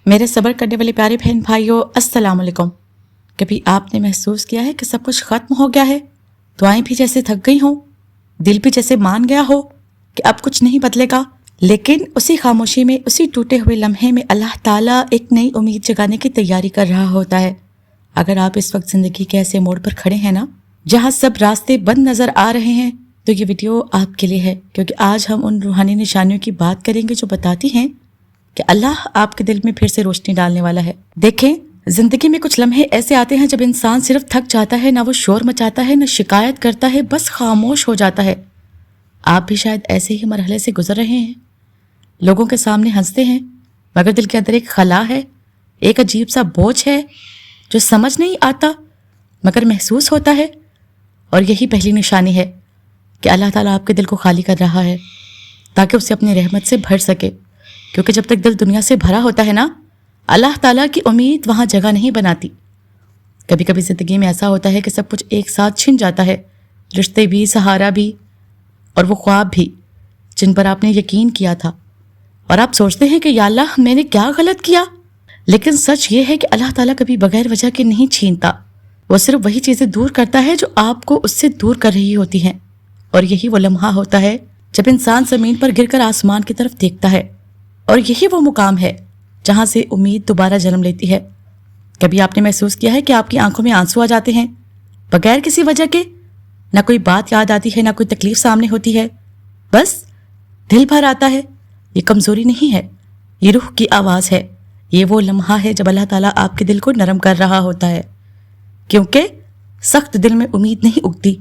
میرے صبر کرنے والے پیارے بہن بھائیوں، السلام علیکم۔ کبھی آپ نے محسوس کیا ہے کہ سب کچھ ختم ہو گیا ہے؟ دعائیں بھی جیسے تھک گئی ہوں، دل بھی جیسے مان گیا ہو کہ اب کچھ نہیں بدلے گا، لیکن اسی خاموشی میں، اسی ٹوٹے ہوئے لمحے میں اللہ تعالیٰ ایک نئی امید جگانے کی تیاری کر رہا ہوتا ہے۔ اگر آپ اس وقت زندگی کے ایسے موڑ پر کھڑے ہیں نا، جہاں سب راستے بند نظر آ رہے ہیں، تو یہ ویڈیو آپ کے لیے ہے، کیونکہ آج ہم ان روحانی نشانیوں کی بات کریں گے جو بتاتی ہیں کہ اللہ آپ کے دل میں پھر سے روشنی ڈالنے والا ہے۔ دیکھیں، زندگی میں کچھ لمحے ایسے آتے ہیں جب انسان صرف تھک جاتا ہے، نہ وہ شور مچاتا ہے، نہ شکایت کرتا ہے، بس خاموش ہو جاتا ہے۔ آپ بھی شاید ایسے ہی مرحلے سے گزر رہے ہیں۔ لوگوں کے سامنے ہنستے ہیں، مگر دل کے اندر ایک خلا ہے، ایک عجیب سا بوجھ ہے جو سمجھ نہیں آتا مگر محسوس ہوتا ہے۔ اور یہی پہلی نشانی ہے کہ اللہ تعالیٰ آپ کے دل کو خالی کر رہا ہے تاکہ اسے اپنی رحمت سے بھر سکے، کیونکہ جب تک دل دنیا سے بھرا ہوتا ہے نا، اللہ تعالیٰ کی امید وہاں جگہ نہیں بناتی۔ کبھی کبھی زندگی میں ایسا ہوتا ہے کہ سب کچھ ایک ساتھ چھن جاتا ہے، رشتے بھی، سہارا بھی، اور وہ خواب بھی جن پر آپ نے یقین کیا تھا، اور آپ سوچتے ہیں کہ یا اللہ میں نے کیا غلط کیا۔ لیکن سچ یہ ہے کہ اللہ تعالیٰ کبھی بغیر وجہ کے نہیں چھینتا، وہ صرف وہی چیزیں دور کرتا ہے جو آپ کو اس سے دور کر رہی ہوتی ہیں۔ اور یہی وہ لمحہ ہوتا ہے جب انسان زمین پر گر کر آسمان کی طرف دیکھتا ہے، اور یہی وہ مقام ہے جہاں سے امید دوبارہ جنم لیتی ہے۔ کبھی آپ نے محسوس کیا ہے کہ آپ کی آنکھوں میں آنسو آ جاتے ہیں بغیر کسی وجہ کے؟ نہ کوئی بات یاد آتی ہے، نہ کوئی تکلیف سامنے ہوتی ہے، بس دل بھر آتا ہے۔ یہ کمزوری نہیں ہے، یہ روح کی آواز ہے۔ یہ وہ لمحہ ہے جب اللہ تعالیٰ آپ کے دل کو نرم کر رہا ہوتا ہے، کیونکہ سخت دل میں امید نہیں اگتی،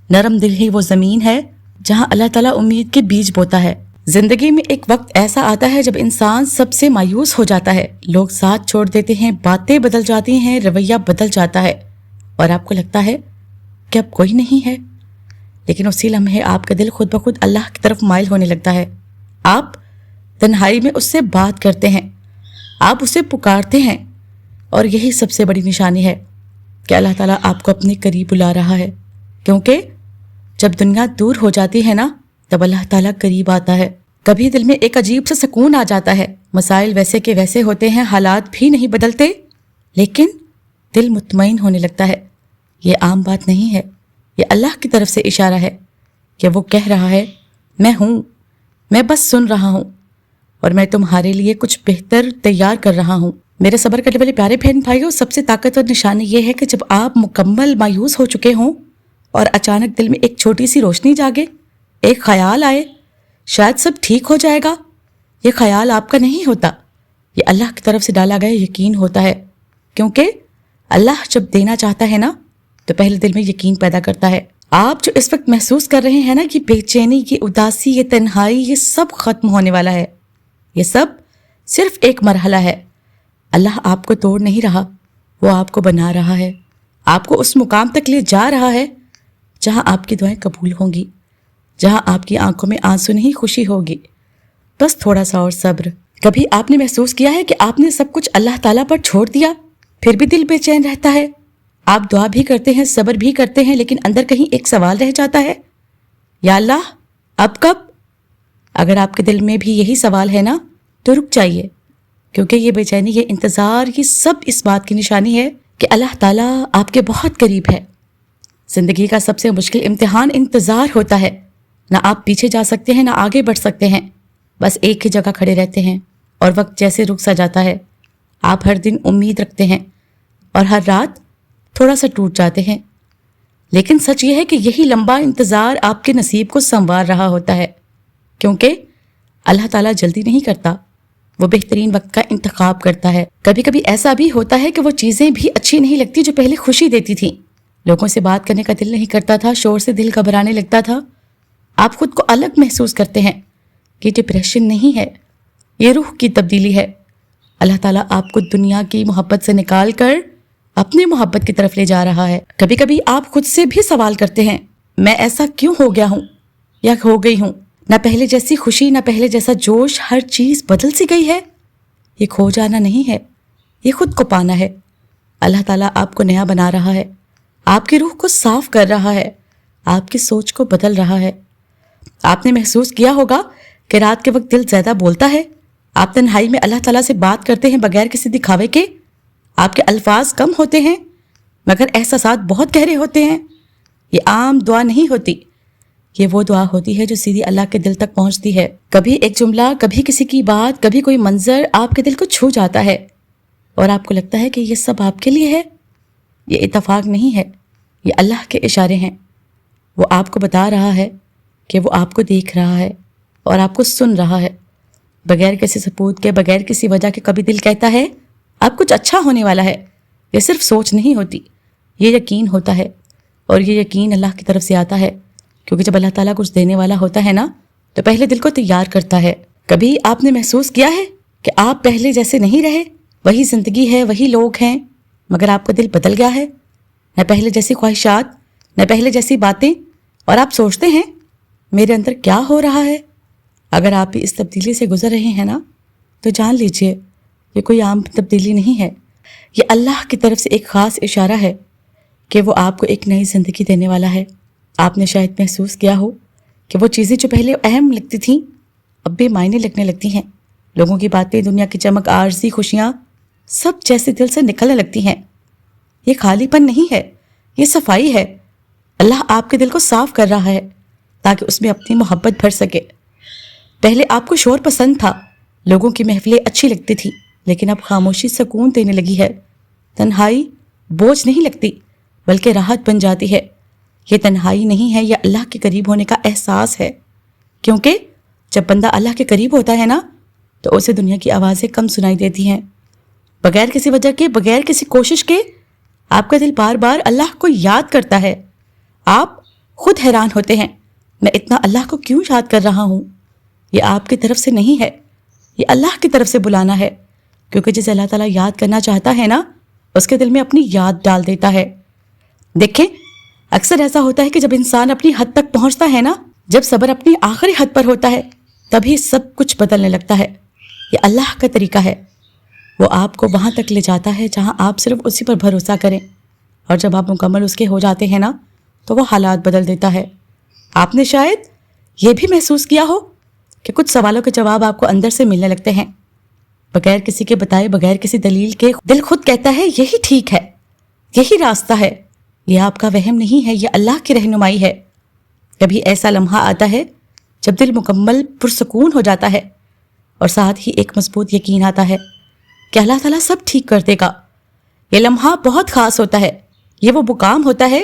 نرم دل ہی وہ زمین ہے جہاں اللہ تعالیٰ امید کے بیج بوتا ہے۔ زندگی میں ایک وقت ایسا آتا ہے جب انسان سب سے مایوس ہو جاتا ہے، لوگ ساتھ چھوڑ دیتے ہیں، باتیں بدل جاتی ہیں، رویہ بدل جاتا ہے، اور آپ کو لگتا ہے کہ اب کوئی نہیں ہے۔ لیکن اسی لمحے آپ کا دل خود بخود اللہ کی طرف مائل ہونے لگتا ہے۔ آپ تنہائی میں اس سے بات کرتے ہیں، آپ اسے پکارتے ہیں، اور یہی سب سے بڑی نشانی ہے کہ اللہ تعالیٰ آپ کو اپنے قریب بلا رہا ہے، کیونکہ جب دنیا دور ہو جاتی ہے نا، تب اللہ تعالیٰ قریب آتا ہے۔ کبھی دل میں ایک عجیب سا سکون آ جاتا ہے، مسائل ویسے کے ویسے ہوتے ہیں، حالات بھی نہیں بدلتے، لیکن دل مطمئن ہونے لگتا ہے۔ یہ عام بات نہیں ہے، یہ اللہ کی طرف سے اشارہ ہے کہ وہ کہہ رہا ہے، میں ہوں، میں بس سن رہا ہوں، اور میں تمہارے لیے کچھ بہتر تیار کر رہا ہوں۔ میرے صبر کرنے والے پیارے بہن بھائیوں، سب سے طاقتور نشانی یہ ہے کہ جب آپ مکمل مایوس ہو چکے ہوں اور اچانک دل میں ایک چھوٹی سی روشنی جاگے، ایک خیال آئے، شاید سب ٹھیک ہو جائے گا۔ یہ خیال آپ کا نہیں ہوتا، یہ اللہ کی طرف سے ڈالا گیا یقین ہوتا ہے، کیونکہ اللہ جب دینا چاہتا ہے نا، تو پہلے دل میں یقین پیدا کرتا ہے۔ آپ جو اس وقت محسوس کر رہے ہیں نا، یہ بے چینی، یہ اداسی، یہ تنہائی، یہ سب ختم ہونے والا ہے۔ یہ سب صرف ایک مرحلہ ہے۔ اللہ آپ کو توڑ نہیں رہا، وہ آپ کو بنا رہا ہے، آپ کو اس مقام تک لے جا رہا ہے جہاں آپ کی دعائیں قبول ہوں گی، جہاں آپ کی آنکھوں میں آنسو نہیں، خوشی ہوگی۔ بس تھوڑا سا اور صبر۔ کبھی آپ نے محسوس کیا ہے کہ آپ نے سب کچھ اللہ تعالیٰ پر چھوڑ دیا، پھر بھی دل بے چین رہتا ہے؟ آپ دعا بھی کرتے ہیں، صبر بھی کرتے ہیں، لیکن اندر کہیں ایک سوال رہ جاتا ہے، یا اللہ اب کب؟ اگر آپ کے دل میں بھی یہی سوال ہے نا، تو رک جائیے، کیونکہ یہ بے چینی، یہ انتظار، یہ سب اس بات کی نشانی ہے کہ اللہ تعالیٰ آپ کے بہت قریب ہے۔ زندگی کا سب سے مشکل امتحان انتظار ہوتا ہے، نہ آپ پیچھے جا سکتے ہیں، نہ آگے بڑھ سکتے ہیں، بس ایک ہی جگہ کھڑے رہتے ہیں، اور وقت جیسے رک سا جاتا ہے۔ آپ ہر دن امید رکھتے ہیں، اور ہر رات تھوڑا سا ٹوٹ جاتے ہیں، لیکن سچ یہ ہے کہ یہی لمبا انتظار آپ کے نصیب کو سنوار رہا ہوتا ہے، کیونکہ اللہ تعالیٰ جلدی نہیں کرتا، وہ بہترین وقت کا انتخاب کرتا ہے۔ کبھی کبھی ایسا بھی ہوتا ہے کہ وہ چیزیں بھی اچھی نہیں لگتی جو پہلے خوشی دیتی تھیں، لوگوں سے بات کرنے کا دل نہیں کرتا تھا، شور سے دل گھبرانے لگتا تھا، آپ خود کو الگ محسوس کرتے ہیں۔ یہ ڈپریشن نہیں ہے، یہ روح کی تبدیلی ہے۔ اللہ تعالیٰ آپ کو دنیا کی محبت سے نکال کر اپنی محبت کی طرف لے جا رہا ہے۔ کبھی کبھی آپ خود سے بھی سوال کرتے ہیں، میں ایسا کیوں ہو گیا ہوں یا ہو گئی ہوں؟ نہ پہلے جیسی خوشی، نہ پہلے جیسا جوش، ہر چیز بدل سی گئی ہے۔ یہ کھو جانا نہیں ہے، یہ خود کو پانا ہے۔ اللہ تعالیٰ آپ کو نیا بنا رہا ہے، آپ کی روح کو صاف کر رہا ہے، آپ کی سوچ کو بدل رہا ہے۔ آپ نے محسوس کیا ہوگا کہ رات کے وقت دل زیادہ بولتا ہے، آپ تنہائی میں اللہ تعالیٰ سے بات کرتے ہیں بغیر کسی دکھاوے کے. آپ کے الفاظ کم ہوتے ہیں مگر احساسات بہت گہرے ہوتے ہیں. یہ عام دعا نہیں ہوتی، یہ وہ دعا ہوتی ہے جو سیدھی اللہ کے دل تک پہنچتی ہے. کبھی ایک جملہ، کبھی کسی کی بات، کبھی کوئی منظر آپ کے دل کو چھو جاتا ہے اور آپ کو لگتا ہے کہ یہ سب آپ کے لیے ہے. یہ اتفاق نہیں ہے، یہ اللہ کے اشارے ہیں. وہ آپ کو بتا رہا ہے کہ وہ آپ کو دیکھ رہا ہے اور آپ کو سن رہا ہے. بغیر کسی ثبوت کے، بغیر کسی وجہ کے کبھی دل کہتا ہے اب کچھ اچھا ہونے والا ہے. یہ صرف سوچ نہیں ہوتی، یہ یقین ہوتا ہے. اور یہ یقین اللہ کی طرف سے آتا ہے، کیونکہ جب اللہ تعالیٰ کچھ دینے والا ہوتا ہے نا تو پہلے دل کو تیار کرتا ہے. کبھی آپ نے محسوس کیا ہے کہ آپ پہلے جیسے نہیں رہے؟ وہی زندگی ہے، وہی لوگ ہیں، مگر آپ کا دل بدل گیا ہے. نہ پہلے جیسی خواہشات، نہ پہلے جیسی باتیں. اور آپ سوچتے ہیں میرے اندر کیا ہو رہا ہے؟ اگر آپ بھی اس تبدیلی سے گزر رہے ہیں نا تو جان لیجئے یہ کوئی عام تبدیلی نہیں ہے. یہ اللہ کی طرف سے ایک خاص اشارہ ہے کہ وہ آپ کو ایک نئی زندگی دینے والا ہے. آپ نے شاید محسوس کیا ہو کہ وہ چیزیں جو پہلے اہم لگتی تھیں اب بے معنی لگنے لگتی ہیں. لوگوں کی باتیں، دنیا کی چمک، عارضی خوشیاں سب جیسے دل سے نکلنے لگتی ہیں. یہ خالی پن نہیں ہے، یہ صفائی ہے. اللہ آپ کے دل کو صاف کر رہا ہے تاکہ اس میں اپنی محبت بھر سکے. پہلے آپ کو شور پسند تھا، لوگوں کی محفلیں اچھی لگتی تھی، لیکن اب خاموشی سکون دینے لگی ہے. تنہائی بوجھ نہیں لگتی بلکہ راحت بن جاتی ہے. یہ تنہائی نہیں ہے، یہ اللہ کے قریب ہونے کا احساس ہے. کیونکہ جب بندہ اللہ کے قریب ہوتا ہے نا تو اسے دنیا کی آوازیں کم سنائی دیتی ہیں. بغیر کسی وجہ کے، بغیر کسی کوشش کے آپ کا دل بار بار اللہ کو یاد کرتا ہے. آپ خود حیران ہوتے ہیں میں اتنا اللہ کو کیوں یاد کر رہا ہوں. یہ آپ کی طرف سے نہیں ہے، یہ اللہ کی طرف سے بلانا ہے. کیونکہ جسے اللہ تعالیٰ یاد کرنا چاہتا ہے نا اس کے دل میں اپنی یاد ڈال دیتا ہے. دیکھیں اکثر ایسا ہوتا ہے کہ جب انسان اپنی حد تک پہنچتا ہے نا، جب صبر اپنی آخری حد پر ہوتا ہے تبھی سب کچھ بدلنے لگتا ہے. یہ اللہ کا طریقہ ہے. وہ آپ کو وہاں تک لے جاتا ہے جہاں آپ صرف اسی پر بھروسہ کریں، اور جب آپ مکمل اس کے ہو جاتے ہیں نا تو وہ حالات بدل دیتا ہے. آپ نے شاید یہ بھی محسوس کیا ہو کہ کچھ سوالوں کے جواب آپ کو اندر سے ملنے لگتے ہیں بغیر کسی کے بتائے، بغیر کسی دلیل کے. دل خود کہتا ہے یہی ٹھیک ہے، یہی راستہ ہے. یہ آپ کا وہم نہیں ہے، یہ اللہ کی رہنمائی ہے. کبھی ایسا لمحہ آتا ہے جب دل مکمل پرسکون ہو جاتا ہے اور ساتھ ہی ایک مضبوط یقین آتا ہے کہ اللہ تعالیٰ سب ٹھیک کر دے گا. یہ لمحہ بہت خاص ہوتا ہے. یہ وہ مقام ہوتا ہے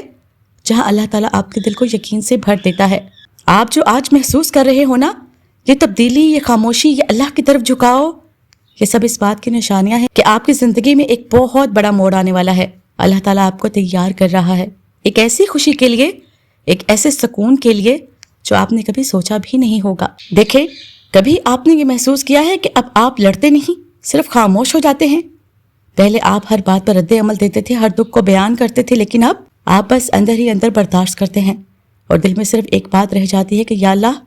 جہاں اللہ تعالیٰ آپ کے دل کو یقین سے بھر دیتا ہے. آپ جو آج محسوس کر رہے ہو نا، یہ تبدیلی، یہ خاموشی، یہ اللہ کی طرف جھکاؤ، یہ سب اس بات کی نشانیاں ہیں کہ آپ کی زندگی میں ایک بہت بڑا موڑ آنے والا ہے. اللہ تعالیٰ آپ کو تیار کر رہا ہے ایک ایسی خوشی کے لیے، ایک ایسے سکون کے لیے جو آپ نے کبھی سوچا بھی نہیں ہوگا. دیکھیں کبھی آپ نے یہ محسوس کیا ہے کہ اب آپ لڑتے نہیں، صرف خاموش ہو جاتے ہیں؟ پہلے آپ ہر بات پر رد عمل دیتے تھے، ہر دکھ کو بیان کرتے تھے، لیکن اب آپ بس اندر ہی اندر برداشت کرتے ہیں اور دل میں صرف ایک بات رہ جاتی ہے کہ یا اللہ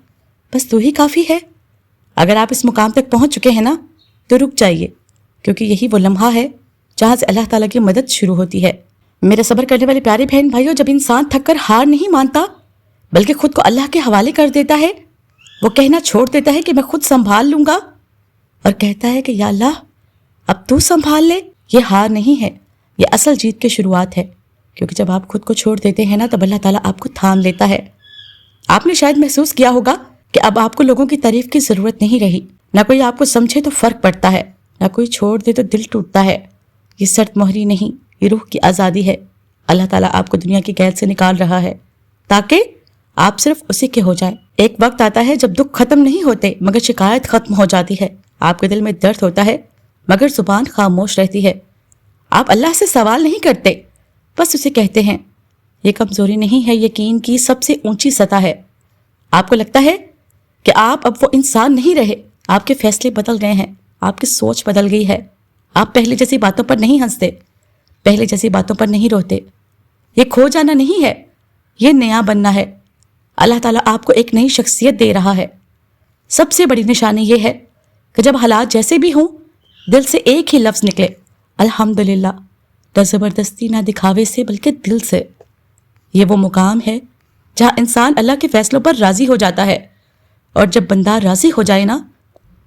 بس تو ہی کافی ہے. اگر آپ اس مقام تک پہنچ چکے ہیں نا تو رک جائیے، کیونکہ یہی وہ لمحہ ہے جہاں سے اللہ تعالیٰ کی مدد شروع ہوتی ہے. میرے صبر کرنے والے پیارے بہن بھائیوں، جب انسان تھک کر ہار نہیں مانتا بلکہ خود کو اللہ کے حوالے کر دیتا ہے، وہ کہنا چھوڑ دیتا ہے کہ میں خود سنبھال لوں گا اور کہتا ہے کہ یا اللہ اب تو سنبھال لے، یہ ہار نہیں ہے، یہ اصل جیت کی شروعات ہے. کیونکہ جب آپ خود کو چھوڑ دیتے ہیں نا تب اللہ تعالیٰ آپ کو تھام لیتا ہے. آپ نے شاید محسوس کیا ہوگا کہ اب آپ کو لوگوں کی تعریف کی ضرورت نہیں رہی. نہ کوئی آپ کو سمجھے تو فرق پڑتا ہے، نہ کوئی چھوڑ دے تو دل ٹوٹتا ہے. یہ سرد مہری نہیں، یہ روح کی آزادی ہے. اللہ تعالیٰ آپ کو دنیا کی قید سے نکال رہا ہے تاکہ آپ صرف اسی کے ہو جائیں. ایک وقت آتا ہے جب دکھ ختم نہیں ہوتے مگر شکایت ختم ہو جاتی ہے. آپ کے دل میں درد ہوتا ہے مگر زبان خاموش رہتی ہے. آپ اللہ سے سوال نہیں کرتے، بس اسے کہتے ہیں. یہ کمزوری نہیں ہے، یقین کی سب سے اونچی سطح ہے. آپ کو لگتا ہے کہ آپ اب وہ انسان نہیں رہے، آپ کے فیصلے بدل گئے ہیں، آپ کی سوچ بدل گئی ہے. آپ پہلے جیسی باتوں پر نہیں ہنستے، پہلے جیسی باتوں پر نہیں روتے. یہ کھو جانا نہیں ہے، یہ نیا بننا ہے. اللہ تعالیٰ آپ کو ایک نئی شخصیت دے رہا ہے. سب سے بڑی نشانی یہ ہے کہ جب حالات جیسے بھی ہوں دل سے ایک ہی لفظ نکلے، الحمدللہ. نہ زبردستی، نہ دکھاوے سے، بلکہ دل سے. یہ وہ مقام ہے جہاں انسان اللہ کے فیصلوں پر راضی ہو جاتا ہے، اور جب بندہ راضی ہو جائے نا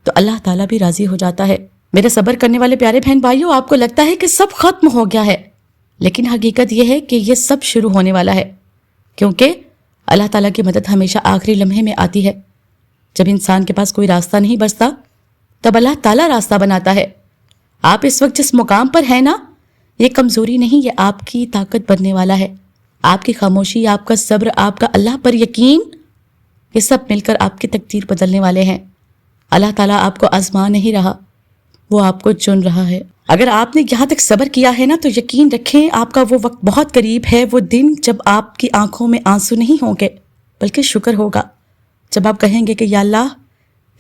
تو اللہ تعالیٰ بھی راضی ہو جاتا ہے۔ میرے صبر کرنے والے پیارے بہن بھائیوں، آپ کو لگتا ہے کہ سب ختم ہو گیا ہے، لیکن حقیقت یہ ہے کہ یہ سب شروع ہونے والا ہے، کیونکہ اللہ تعالیٰ کی مدد ہمیشہ آخری لمحے میں آتی ہے۔ جب انسان کے پاس کوئی راستہ نہیں بچتا تب اللہ تعالیٰ راستہ بناتا ہے۔ آپ اس وقت جس مقام پر ہیں نا، یہ کمزوری نہیں، یہ آپ کی طاقت بننے والا ہے۔ آپ کی خاموشی، آپ کا صبر، آپ کا اللہ پر یقین، یہ سب مل کر آپ کی تقدیر بدلنے والے ہیں۔ اللہ تعالیٰ آپ کو آزما نہیں رہا، وہ آپ کو چن رہا ہے۔ اگر آپ نے یہاں تک صبر کیا ہے نا تو یقین رکھیں آپ کا وہ وقت بہت قریب ہے، وہ دن جب آپ کی آنکھوں میں آنسو نہیں ہوں گے بلکہ شکر ہوگا، جب آپ کہیں گے کہ یا اللہ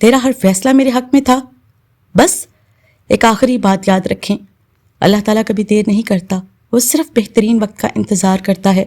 تیرا ہر فیصلہ میرے حق میں تھا۔ بس ایک آخری بات یاد رکھیں، اللہ تعالیٰ کبھی دیر نہیں کرتا، وہ صرف بہترین وقت کا انتظار کرتا ہے۔